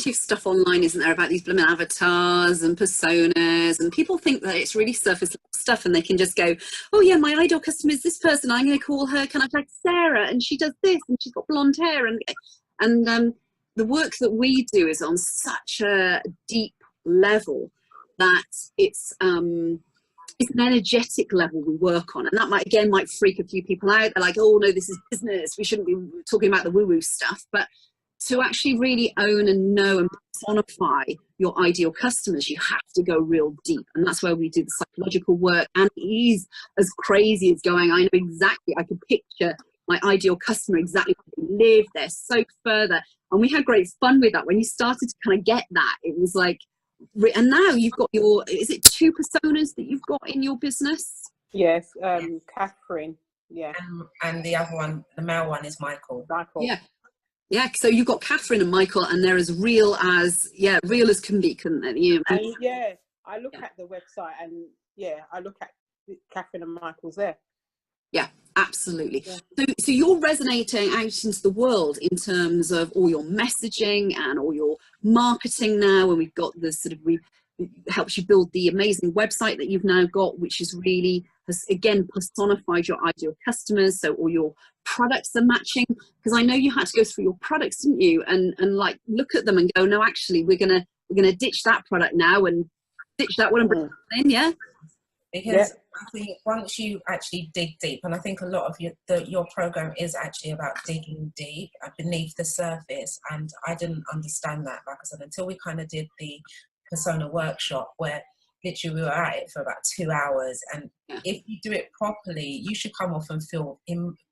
plenty of stuff online, isn't there, about these blooming avatars and personas, and people think that it's really surface stuff, and they can just go, oh yeah, my ideal customer is this person, I'm going to call her kind of like Sarah, and she does this, and she's got blonde hair, and the work that we do is on such a deep level that it's an energetic level we work on, and that might freak a few people out. They're like, oh no, this is business, we shouldn't be talking about the woo-woo stuff. But to actually really own and know and personify your ideal customers, you have to go real deep, and that's where we do the psychological work. And it is as crazy as going, I know exactly, I can picture my ideal customer, exactly where they live, they're so further, and we had great fun with that. When you started to kind of get that, it was like, and now you've got your, is it 2 personas that you've got in your business? Yes, Catherine, yeah. And the other one, the male one, is Michael. Yeah. Yeah, so you've got Catherine and Michael, and they're as real as, real as can be, couldn't they? You know? And yeah, I look at the website, and I look at Catherine and Michael's there. Yeah, absolutely. Yeah. So you're resonating out into the world in terms of all your messaging and all your marketing now, and we've got the it helps you build the amazing website that you've now got, which is really has again personified your ideal customers. So all your products are matching, because I know you had to go through your products, didn't you, and like look at them and go, no, actually we're gonna ditch that product now and ditch that one and bring it in. Yeah, because I think once you actually dig deep, and I think a lot of your program is actually about digging deep beneath the surface, and I didn't understand that, like I said, until we kind of did the persona workshop, where literally we were at it for about 2 hours, and if you do it properly, you should come off and feel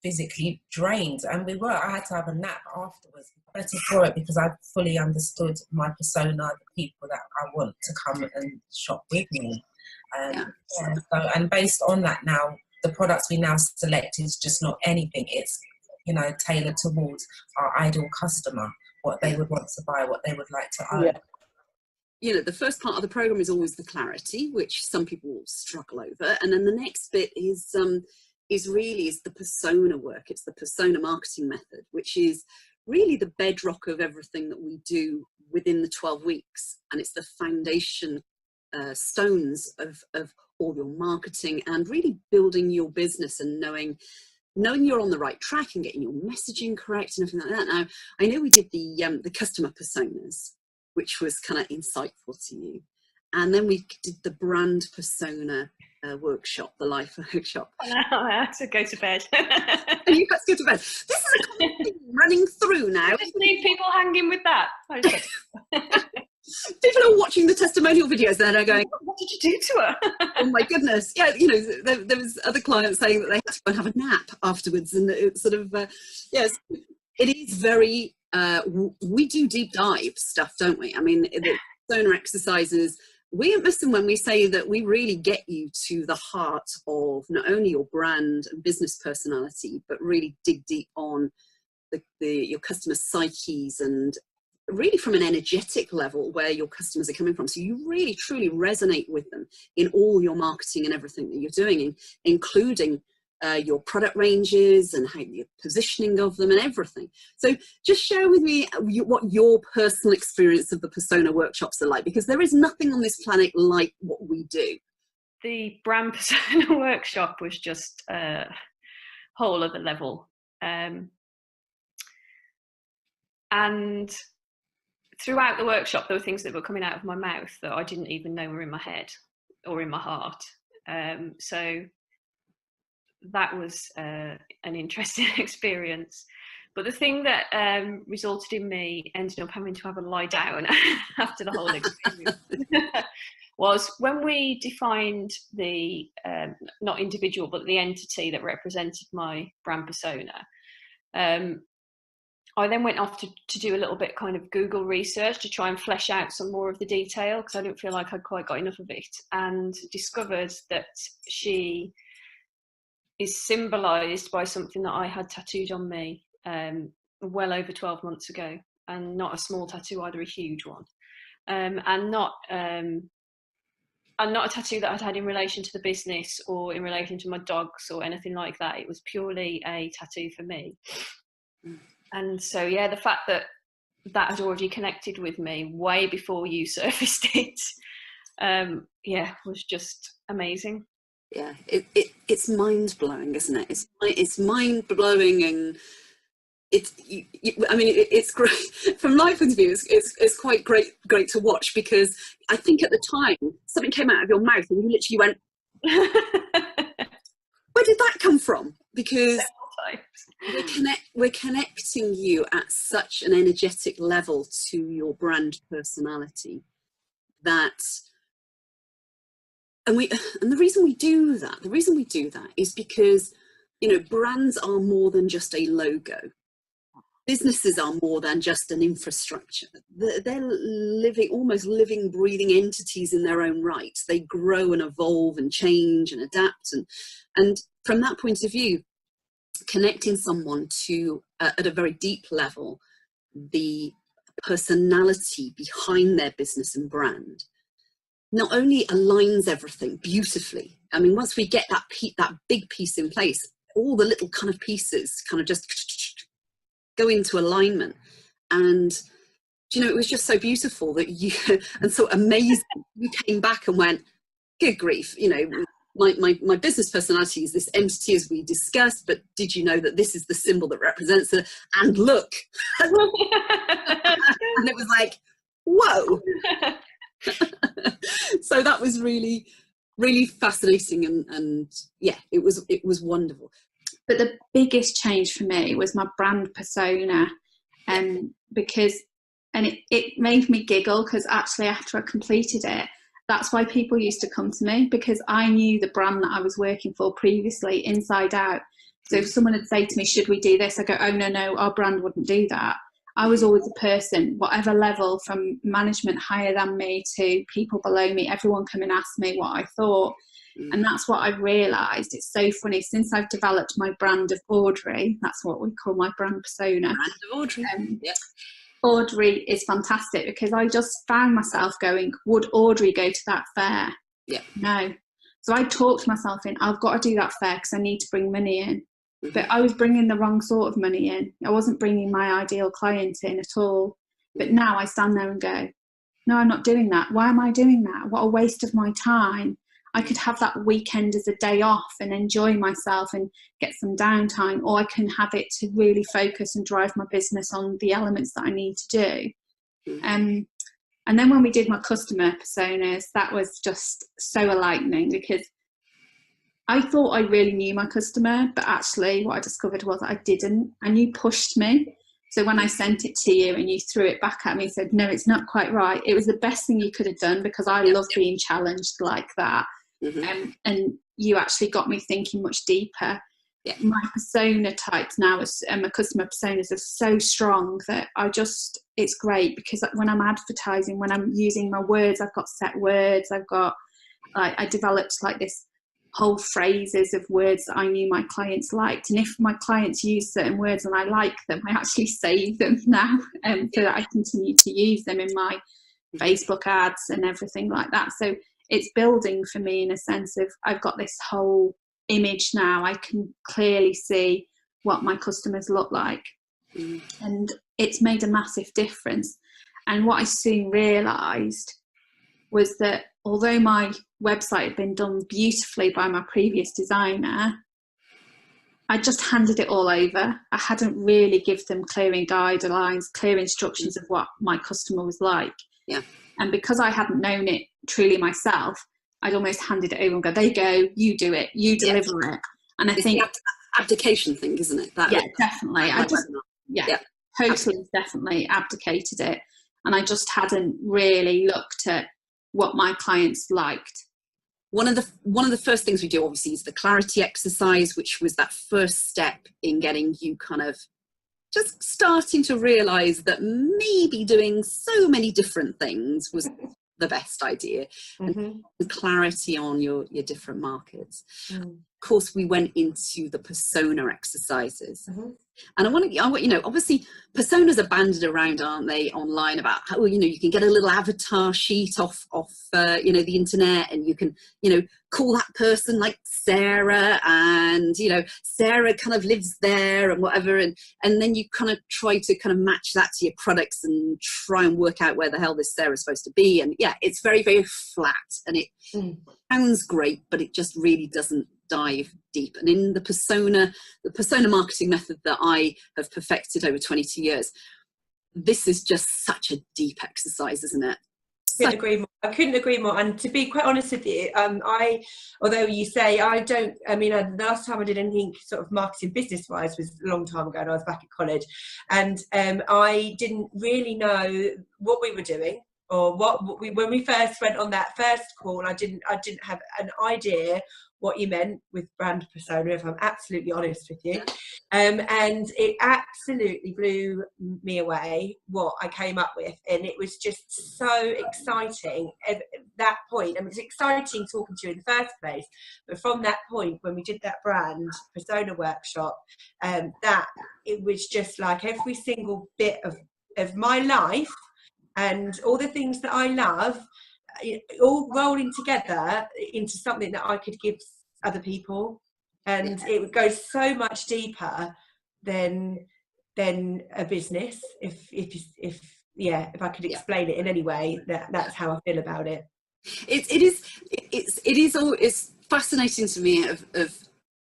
physically drained. And I had to have a nap afterwards, better for it, because I fully understood my persona, the people that I want to come and shop with me. So, and based on that, now the products we now select is just not anything, it's tailored towards our ideal customer, what they would want to buy, what they would like to own. The first part of the program is always the clarity, which some people struggle over, and then the next bit is the persona work. It's the persona marketing method, which is really the bedrock of everything that we do within the 12 weeks, and it's the foundation stones of all your marketing and really building your business and knowing you're on the right track and getting your messaging correct and everything like that. Now, I know we did the customer personas, which was kind of insightful to you, and then we did the brand persona workshop, the life workshop. I had to go to bed. And you had to go to bed. This is a common thing running through now. Just leave people hanging with that. People are watching the testimonial videos and they're going, what did you do to her? Oh my goodness. Yeah, there was other clients saying that they had to go and have a nap afterwards, and it sort of it is very we do deep dive stuff, don't we? I mean, the persona exercises, we at Missing when we say that we really get you to the heart of not only your brand and business personality, but really dig deep on your customer psyches, and really from an energetic level where your customers are coming from. So you really truly resonate with them in all your marketing and everything that you're doing, including your product ranges and how the positioning of them and everything. So just share with me what your personal experience of the persona workshops are like, because there is nothing on this planet like what we do. The brand persona workshop was just a whole other level. And throughout the workshop, there were things that were coming out of my mouth that I didn't even know were in my head or in my heart. So that was an interesting experience. But the thing that resulted in me ending up having to have a lie down after the whole experience was when we defined the, not individual, but the entity that represented my brand persona. I then went off to do a little bit kind of Google research to try and flesh out some more of the detail, because I didn't feel like I'd quite got enough of it, and discovered that she is symbolised by something that I had tattooed on me well over 12 months ago, and not a small tattoo either, a huge one, and not a tattoo that I'd had in relation to the business or in relation to my dogs or anything like that. It was purely a tattoo for me. And so, yeah, the fact that that had already connected with me way before you surfaced it. Was just amazing. Yeah, it's mind-blowing, isn't it? It's mind-blowing, and it's great from my point of view. It's quite great to watch, because I think at the time something came out of your mouth and you literally went, where did that come from? Because we're connecting you at such an energetic level to your brand personality that, and the reason we do that is because, you know, brands are more than just a logo. Businesses are more than just an infrastructure. They're almost living, breathing entities in their own right. They grow and evolve and change and adapt. And from that point of view, connecting someone to, at a very deep level, the personality behind their business and brand, not only aligns everything beautifully. I mean, once we get that big piece in place, all the little kind of pieces kind of just go into alignment. And, you know, it was just so beautiful that you, and so amazing, you came back and went, good grief, you know, my business personality is this entity as we discussed, but did you know that this is the symbol that represents it? And look. And it was like, whoa. So that was really, really fascinating, and yeah, it was wonderful. But the biggest change for me was my brand persona, because it made me giggle, because actually after I completed it, that's why people used to come to me, because I knew the brand that I was working for previously inside out. So if someone would say to me, should we do this? I go, oh no, our brand wouldn't do that. I was always a person, whatever level, from management higher than me to people below me, everyone come and ask me what I thought. And that's what I've realised. It's so funny, since I've developed my brand of Audrey, that's what we call my brand persona. Brand of Audrey. Yep. Audrey is fantastic, because I just found myself going, would Audrey go to that fair? Yeah. No. So I talked myself in, I've got to do that fair because I need to bring money in. But I was bringing the wrong sort of money in. I wasn't bringing my ideal client in at all. But now I stand there and go, no, I'm not doing that. Why am I doing that? What a waste of my time. I could have that weekend as a day off and enjoy myself and get some downtime, or I can have it to really focus and drive my business on the elements that I need to do. And then when we did my customer personas, that was just so enlightening, because I thought I really knew my customer, but actually what I discovered was I didn't, and you pushed me. So when I sent it to you and you threw it back at me and said, no, it's not quite right, it was the best thing you could have done, because I love being challenged like that. And you actually got me thinking much deeper. My persona types now, my customer personas are so strong that it's great, because when I'm advertising, when I'm using my words, I've got set words, I developed like this whole phrases of words that I knew my clients liked, and if my clients use certain words and I like them, I actually save them now, so that I continue to use them in my Facebook ads and everything like that. So it's building for me in a sense of, I've got this whole image now. I can clearly see what my customers look like, and it's made a massive difference. And what I soon realised was that although my website had been done beautifully by my previous designer, I just handed it all over. I hadn't really given them clear guidelines, clear instructions of what my customer was like. And because I hadn't known it truly myself, I'd almost handed it over and go, there you go, you do it, you deliver it. And I think the abdication thing, isn't it? Definitely. Totally, definitely abdicated it. And I just hadn't really looked at what my clients liked. One of the first things we do, obviously, is the clarity exercise, which was that first step in getting you kind of just starting to realise that maybe doing so many different things was the best idea, and clarity on your different markets. course, we went into the persona exercises. And I want, you know, obviously personas are banded around, aren't they, online, about how, you know, you can get a little avatar sheet off you know, the internet, and you can, you know, call that person like Sarah, and, you know, Sarah kind of lives there and whatever, and then you kind of try to kind of match that to your products and try and work out where the hell this Sarah's supposed to be. And yeah, it's very, very flat, and it sounds great, but it just really doesn't dive deep. And in the persona marketing method that I have perfected over 22 years, this is just such a deep exercise, isn't it? I couldn't agree more. And to be quite honest with you, although you say the last time I did anything sort of marketing business wise was a long time ago, and I was back at college, and I didn't really know what we were doing, or when we first went on that first call. I didn't have an idea what you meant with brand persona, if I'm absolutely honest with you. And it absolutely blew me away what I came up with. And it was just so exciting at that point. I mean, it's exciting talking to you in the first place, but from that point, when we did that brand persona workshop, that it was just like every single bit of my life and all the things that I love, all rolling together into something that I could give other people. And it would go so much deeper than a business, if I could explain it in any way. That's how I feel about it. It's fascinating to me of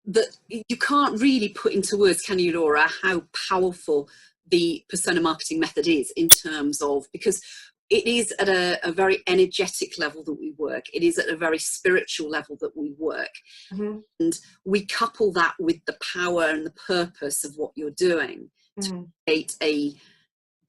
that you can't really put into words, can you, Laura, how powerful the persona marketing method is, in terms of, because it is at a very energetic level that we work. It is at a very spiritual level that we work. And we couple that with the power and the purpose of what you're doing to create a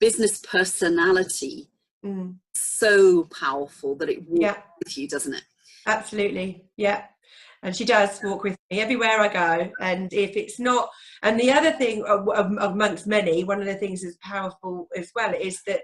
business personality so powerful that it walks with you, doesn't it? Absolutely, yeah. And she does walk with me everywhere I go. And if it's not, and the other thing amongst many, one of the things that's powerful as well is that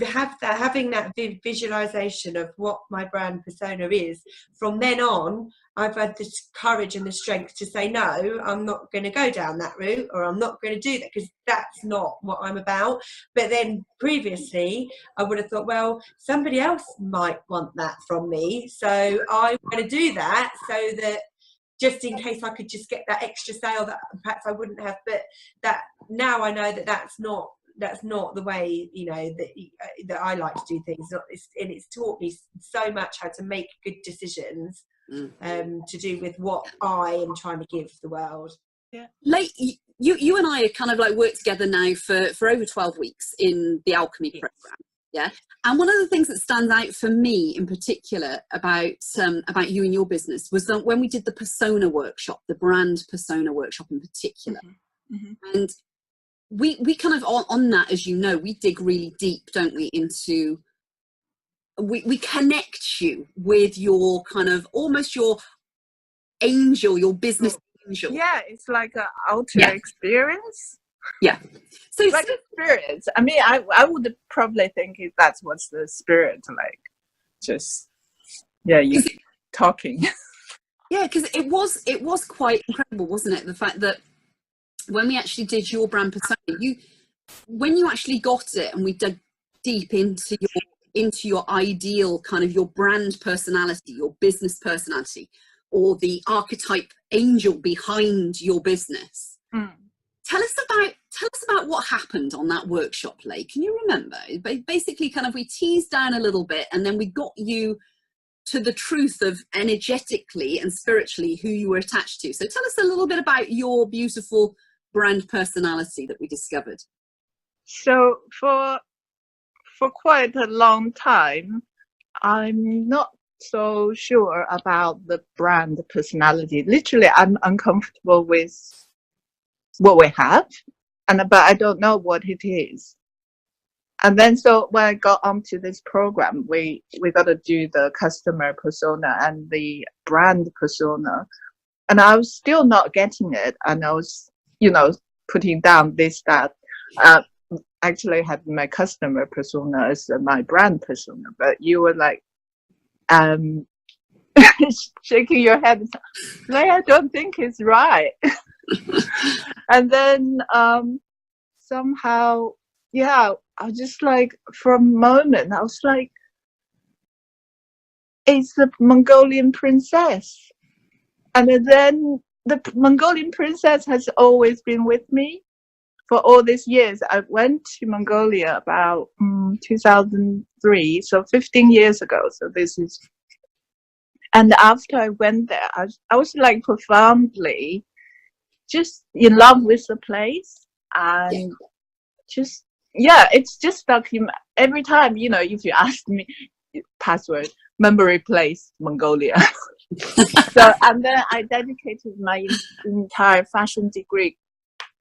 having that visualization of what my brand persona is, from then on, I've had the courage and the strength to say, no, I'm not going to go down that route, or I'm not going to do that, because that's not what I'm about. But then previously, I would have thought, well, somebody else might want that from me, so I'm going to do that, so that just in case I could just get that extra sale that perhaps I wouldn't have. But that now I know that that's not the way, you know, that I like to do things. And it's taught me so much how to make good decisions to do with what I am trying to give the world. Yeah. Like you and I are kind of like worked together now for over 12 weeks in the Alchemy program. Yeah. And one of the things that stands out for me in particular about you and your business was that when we did the persona workshop, the brand persona workshop in particular, and we kind of on that, as you know, we dig really deep, don't we, into we connect you with your kind of almost your angel, your business angel. Yeah, it's like an outer experience. Yeah. So it's like experience. I mean, I would probably think that's what's the spirit like. Just you talking. Yeah, because it was quite incredible, wasn't it? The fact that when we actually did your brand persona, when you actually got it, and we dug deep into your ideal kind of your brand personality, your business personality, or the archetype angel behind your business. Tell us about what happened on that workshop, Leigh. Can you remember? Basically, kind of we teased down a little bit, and then we got you to the truth of energetically and spiritually who you were attached to. So tell us a little bit about your beautiful brand personality that we discovered. So for quite a long time, I'm not so sure about the brand personality. Literally, I'm uncomfortable with what we have, but I don't know what it is. And then so when I got onto this program, we got to do the customer persona and the brand persona, and I was still not getting it. And I was, putting down this, that. Actually had my customer persona as my brand persona, but you were like shaking your head. Like, I don't think it's right. And then somehow, yeah, I was just like, for a moment, I was like, it's the Mongolian princess. And then the Mongolian princess has always been with me for all these years. I went to Mongolia about 2003, so 15 years ago. So this is, and after I went there, I was like profoundly just in love with the place. And just, yeah, it's just stuck in every time, you know, if you ask me, password, memory place, Mongolia. So, and then I dedicated my entire fashion degree.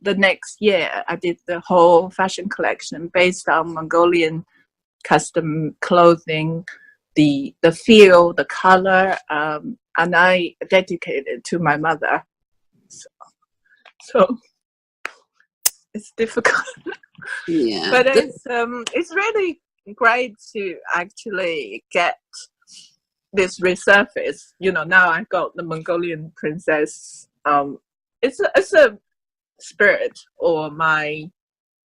The next year, I did the whole fashion collection based on Mongolian custom clothing, the feel, the color, and I dedicated it to my mother. So it's difficult. Yeah, but it's really great to actually get this resurface. You know, now I got the Mongolian princess. It's a spirit or my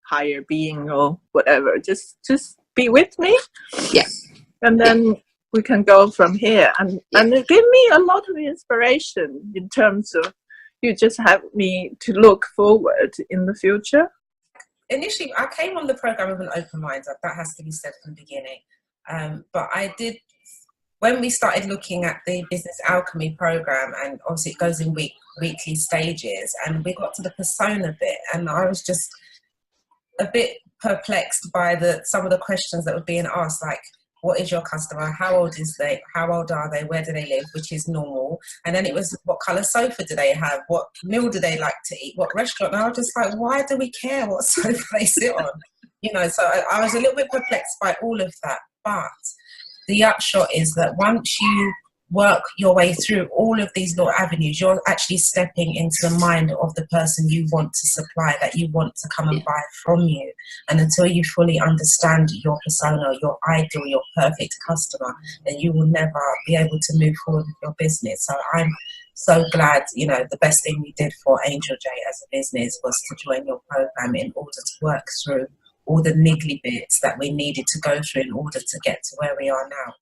higher being or whatever. Just be with me. Yeah. And then we can go from here. And it gave me a lot of inspiration in terms of you just have me to look forward in the future. Initially, I came on the program with an open mind. That has to be said from the beginning. But I did, when we started looking at the business alchemy program, and obviously it goes in weekly stages, and we got to the persona bit, and I was just a bit perplexed by some of the questions that were being asked, like, what is your customer? How old is they? How old are they? Where do they live? Which is normal. And then it was, what colour sofa do they have? What meal do they like to eat? What restaurant? And I was just like, why do we care what sofa they sit on? You know, so I was a little bit perplexed by all of that. But the upshot is that once you work your way through all of these little avenues, you're actually stepping into the mind of the person you want to supply, that you want to come and buy from you. And until you fully understand your persona, your ideal, your perfect customer, then you will never be able to move forward with your business. So I'm so glad, you know, the best thing we did for Angel J as a business was to join your program in order to work through all the niggly bits that we needed to go through in order to get to where we are now.